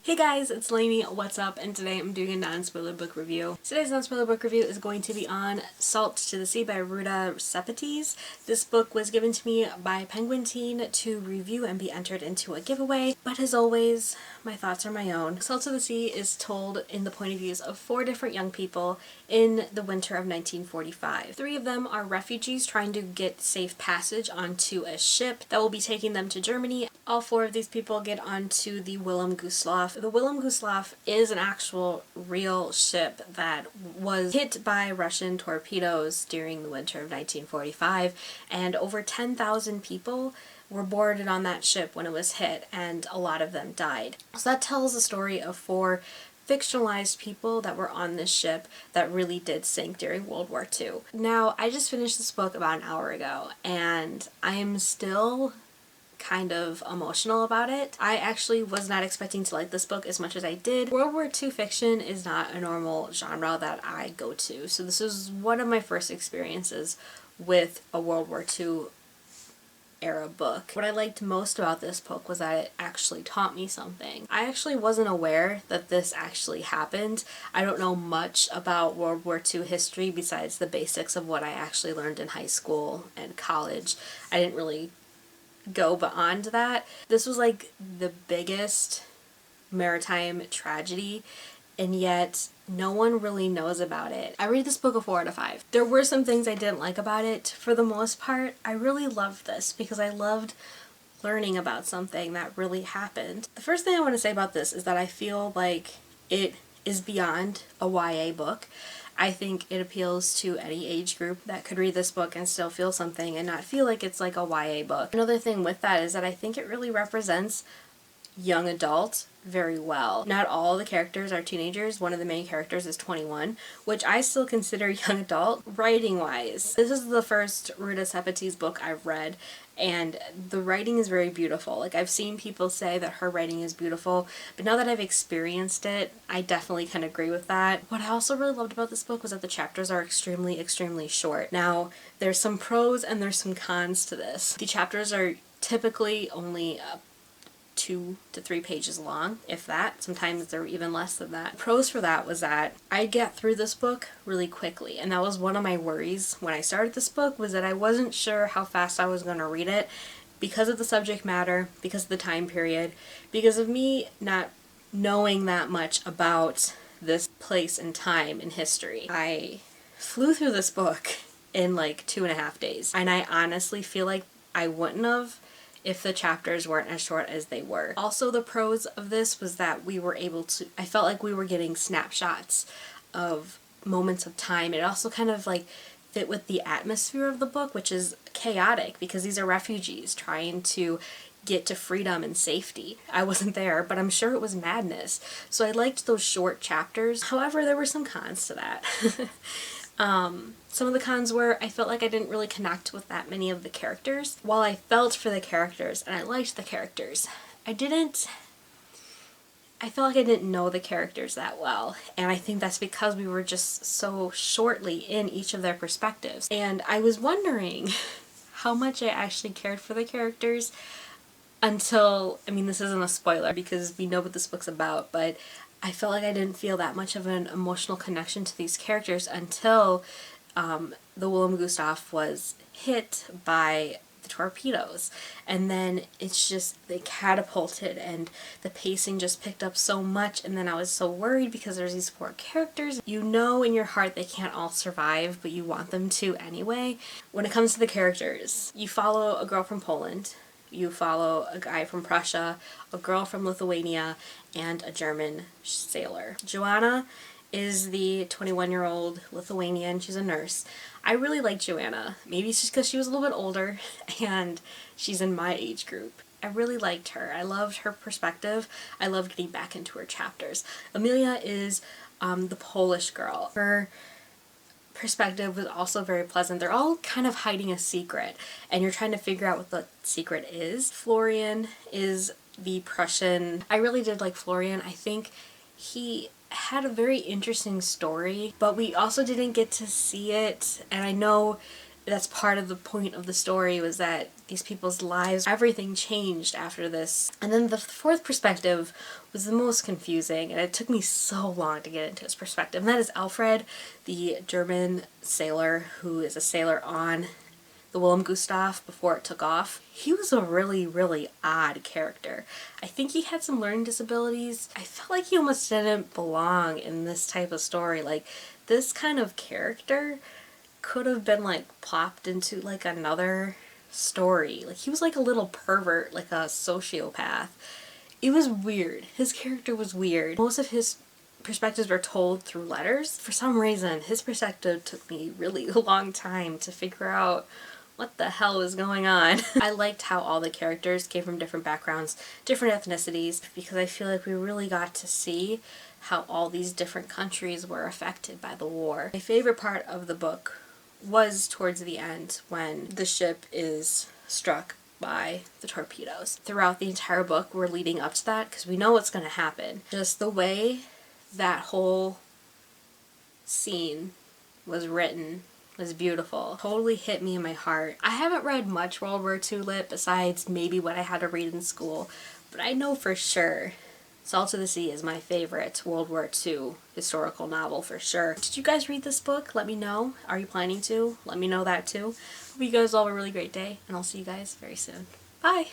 Hey guys, it's Lainey, what's up? And today I'm doing a non-spoiler book review. Today's non-spoiler book review is going to be on Salt to the Sea by Ruta Sepetys. This book was given to me by Penguin Teen to review and be entered into a giveaway, but as always, my thoughts are my own. Salt to the Sea is told in the point of views of 4 different young people in the winter of 1945. 3 of them are refugees trying to get safe passage onto a ship that will be taking them to Germany. All 4 of these people get onto the Willem Gustloff. The Willem Gustloff is an actual real ship that was hit by Russian torpedoes during the winter of 1945, and over 10,000 people were boarded on that ship when it was hit, and a lot of them died. So that tells the story of 4 fictionalized people that were on this ship that really did sink during World War II. Now, I just finished this book about an hour ago, and I am still kind of emotional about it. I actually was not expecting to like this book as much as I did. World War II fiction is not a normal genre that I go to, so this was one of my first experiences with a World War II era book. What I liked most about this book was that it actually taught me something. I actually wasn't aware that this actually happened. I don't know much about World War II history besides the basics of what I actually learned in high school and college. I didn't really go beyond that. This was like the biggest maritime tragedy, and yet no one really knows about it. I rate this book a 4 out of 5. There were some things I didn't like about it. For the most part, I really loved this because I loved learning about something that really happened. The first thing I want to say about this is that I feel like it is beyond a YA book. I think it appeals to any age group that could read this book and still feel something and not feel like it's like a YA book. Another thing with that is that I think it really represents young adult very well. Not all the characters are teenagers. One of the main characters is 21, which I still consider young adult writing wise. This is the first Ruta Sepetys book I've read, and the writing is very beautiful. Like, I've seen people say that her writing is beautiful, but now that I've experienced it, I definitely can agree with that. What I also really loved about this book was that the chapters are extremely short. Now, there's some pros and there's some cons to this. The chapters are typically only 2 to 3 pages long, if that. Sometimes they're even less than that. Pros for that was that I get through this book really quickly, and that was one of my worries when I started this book, was that I wasn't sure how fast I was going to read it because of the subject matter, because of the time period, because of me not knowing that much about this place and time in history. I flew through this book in like 2.5 days, and I honestly feel like I wouldn't have if the chapters weren't as short as they were. Also, the pros of this was that we were able to, I felt like we were getting snapshots of moments of time. It also kind of like fit with the atmosphere of the book, which is chaotic because these are refugees trying to get to freedom and safety. I wasn't there, but I'm sure it was madness. So I liked those short chapters. However, there were some cons to that. Some of the cons were I felt like I didn't really connect with that many of the characters. While I felt for the characters and I liked the characters, I felt like I didn't know the characters that well, and I think that's because we were just so shortly in each of their perspectives. And I was wondering how much I actually cared for the characters until, I mean, this isn't a spoiler because we know what this book's about, but I felt like I didn't feel that much of an emotional connection to these characters until the Willem Gustloff was hit by the torpedoes, and then it's just, they catapulted and the pacing just picked up so much, and then I was so worried because there's these 4 characters. You know in your heart they can't all survive, but you want them to anyway. When it comes to the characters, you follow a girl from Poland, you follow a guy from Prussia, a girl from Lithuania, and a German sailor. Joanna is the 21-year-old Lithuanian. She's a nurse. I really like Joanna. Maybe it's just because she was a little bit older and she's in my age group. I really liked her. I loved her perspective. I loved getting back into her chapters. Amelia is the Polish girl. Her perspective was also very pleasant. They're all kind of hiding a secret, and you're trying to figure out what the secret is. Florian is the Prussian. I really did like Florian. I think he had a very interesting story, but we also didn't get to see it, and I know that's part of the point of the story, was that these people's lives, everything changed after this. And then the fourth perspective was the most confusing, and it took me so long to get into his perspective. And that is Alfred, the German sailor who is a sailor on the Willem Gustav before it took off. He was a really, really odd character. I think he had some learning disabilities. I felt like he almost didn't belong in this type of story. Like, this kind of character could have been like plopped into like another story. Like, he was like a little pervert, like a sociopath. It was weird. His character was weird. Most of his perspectives were told through letters. For some reason, his perspective took me really a long time to figure out what the hell is going on. I liked how all the characters came from different backgrounds, different ethnicities, because I feel like we really got to see how all these different countries were affected by the war. My favorite part of the book was towards the end when the ship is struck by the torpedoes. Throughout the entire book, we're leading up to that because we know what's going to happen. Just the way that whole scene was written was beautiful. Totally hit me in my heart. I haven't read much World War II lit besides maybe what I had to read in school, but I know for sure Salt of the Sea is my favorite World War II historical novel for sure. Did you guys read this book? Let me know. Are you planning to? Let me know that too. Hope you guys all have a really great day, and I'll see you guys very soon. Bye!